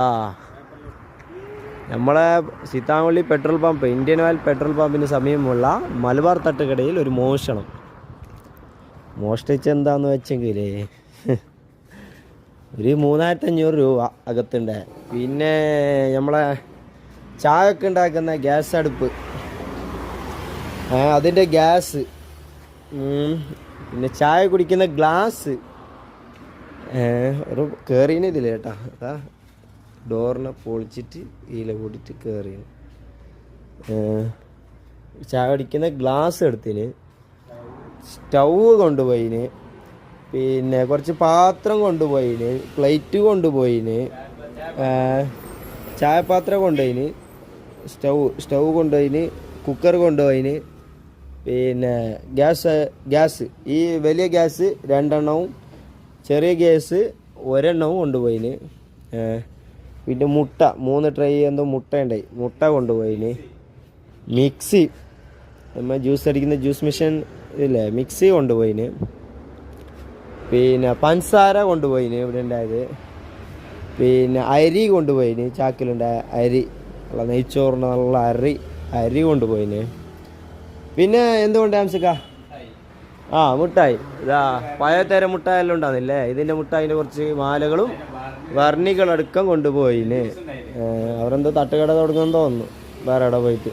ആ നമ്മളെ Seethamalli petrol pump, Indian oil petrol പമ്പിന് സമീപമുള്ള മലബാർ തട്ടുകടയിൽ ഒരു മോഷണം. മോഷ്ടിച്ചെന്താന്ന് വെച്ചെങ്കിൽ ഒരു 3500 രൂപ അകത്തുണ്ട്. പിന്നെ നമ്മളെ ചായ ഒക്കെ ഉണ്ടാക്കുന്ന ഗ്യാസ് അടുപ്പ്, അതിൻ്റെ ഗ്യാസ്, പിന്നെ ചായ കുടിക്കുന്ന ഗ്ലാസ് ഒരു കയറിയതില്ല കേട്ടാ. അതാ ഡോറിനെ പൊളിച്ചിട്ട് ഈല കൂടിയിട്ട് കയറി. ചായ കുടിക്കുന്ന ഗ്ലാസ് എടുത്തിന്, സ്റ്റൗവ് കൊണ്ടുപോയിന്, പിന്നെ കുറച്ച് പാത്രം കൊണ്ടുപോയിന്, പ്ലേറ്റ് കൊണ്ടുപോയിന്, ചായപാത്രം കൊണ്ടുപോയിന്, സ്റ്റൗവ് കൊണ്ടുപോയിന്, കുക്കർ കൊണ്ടുപോയിന്, പിന്നെ ഗ്യാസ് ഈ വലിയ ഗ്യാസ് 2 എണ്ണവും ചെറിയ ഗ്യാസ് 1 എണ്ണവും കൊണ്ടുപോയിന്. പിന്നെ മുട്ട 3 ട്രൈ എന്തോ മുട്ട ഉണ്ടായി, മുട്ട കൊണ്ടുപോയിന്. മിക്സി, നമ്മൾ ജ്യൂസ് അടിക്കുന്ന ജ്യൂസ് മെഷീൻ ഇല്ലേ, മിക്സി കൊണ്ടുപോയിന്. പിന്നെ പഞ്ചസാര കൊണ്ടുപോയിന് ഇവിടെ ഉണ്ടായത്. പിന്നെ അരി കൊണ്ടുപോയിന്, ചാക്കിലുണ്ടായ അരി, നല്ല നെയ്ച്ചോറിന് നല്ല അരി കൊണ്ടുപോയിന്. പിന്നെ എന്തുകൊണ്ട് ആംസിക്ക മുട്ടായി, ഇതാ പഴയതരം മുട്ടായെല്ലാം ഉണ്ടാകുന്നില്ലേ, ഇതിൻ്റെ മുട്ടായിൻ്റെ കുറച്ച് മാലകളും വർണികളടക്കം കൊണ്ടുപോയിന്. അവരെന്തോ തട്ടുകട തുടങ്ങുമെന്ന് തോന്നുന്നു വേറെ അവിടെ പോയിട്ട്.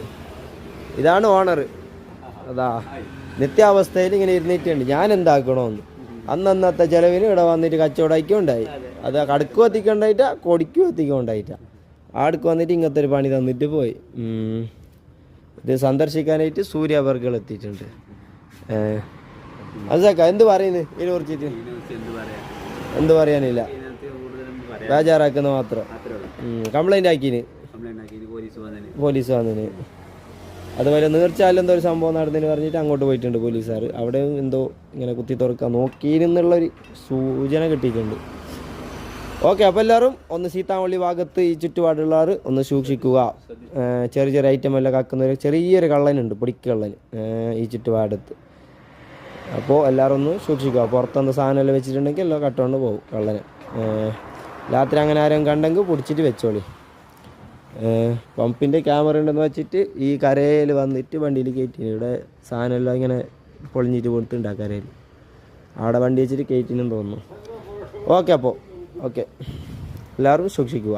ഇതാണ് ഓണർ. അതാ നിത്യാവസ്ഥയിൽ ഇങ്ങനെ ഇരുന്നിട്ടുണ്ട്. ഞാൻ എന്താക്കണമെന്ന് അന്നത്തെ ചിലവിന് ഇവിടെ വന്നിട്ട് കച്ചവടമാക്കി ഉണ്ടായി. അത് കടുക്ക് എത്തിക്കൊണ്ടായിട്ടാ കൊടിക്കും എത്തിക്കൊണ്ടായിട്ടാ. ആടുക്ക് വന്നിട്ട് ഇങ്ങനത്തെ ഒരു പണി തന്നിട്ട് പോയി. ഇത് സന്ദർശിക്കാനായിട്ട് സൂര്യ ബർഗർ എത്തിയിട്ടുണ്ട്. അതൊക്കെ എന്ത് പറയുന്നു ഇതിനെ കുറിച്ചിട്ട്? എന്ത് പറയാനില്ല, ബേജാറാക്കുന്ന മാത്രം. കംപ്ലൈൻ്റ് ആക്കിന്, പോലീസ് വന്നിന്. അതുപോലെ നീർച്ചാലും എന്തോ ഒരു സംഭവം നടന്നതിന് പറഞ്ഞിട്ട് അങ്ങോട്ട് പോയിട്ടുണ്ട് പോലീസുകാർ. അവിടെ എന്തോ ഇങ്ങനെ കുത്തി തുറക്കാൻ നോക്കിയിരുന്നുള്ളൊരു സൂചന കിട്ടിയിട്ടുണ്ട്. ഓക്കെ, അപ്പോൾ എല്ലാവരും ഒന്ന് സീതാമള്ളി ഭാഗത്ത് ഈ ചുറ്റുപാടുള്ളവർ ഒന്ന് സൂക്ഷിക്കുക. ചെറിയ ചെറിയ ഐറ്റം എല്ലാം കാക്കുന്നൊരു ചെറിയൊരു കള്ളനുണ്ട്, പൊടിക്കള്ളൻ ഈ ചുറ്റുപാടത്ത്. അപ്പോൾ എല്ലാവരും ഒന്ന് സൂക്ഷിക്കുക. പുറത്തൊന്ന് സാധനമെല്ലാം വെച്ചിട്ടുണ്ടെങ്കിൽ എല്ലാം കട്ടുകൊണ്ട് പോകും കള്ളന്. രാത്രി അങ്ങനെ ആരും കണ്ടെങ്കിൽ പിടിച്ചിട്ട് വെച്ചോളി. പമ്പിൻ്റെ ക്യാമറ ഉണ്ടെന്ന് വെച്ചിട്ട് ഈ കരയിൽ വന്നിട്ട് വണ്ടിയിൽ കയറ്റിന്. ഇവിടെ സാധനമെല്ലാം ഇങ്ങനെ പൊളിഞ്ഞിട്ട് കൊടുത്തിട്ടുണ്ട് ആ കരയിൽ. അവിടെ വണ്ടി വെച്ചിട്ട് കയറ്റിനെന്ന് തോന്നുന്നു. ഓക്കെ, അപ്പോൾ ഓക്കെ, എല്ലാവരും സൂക്ഷിക്കുക.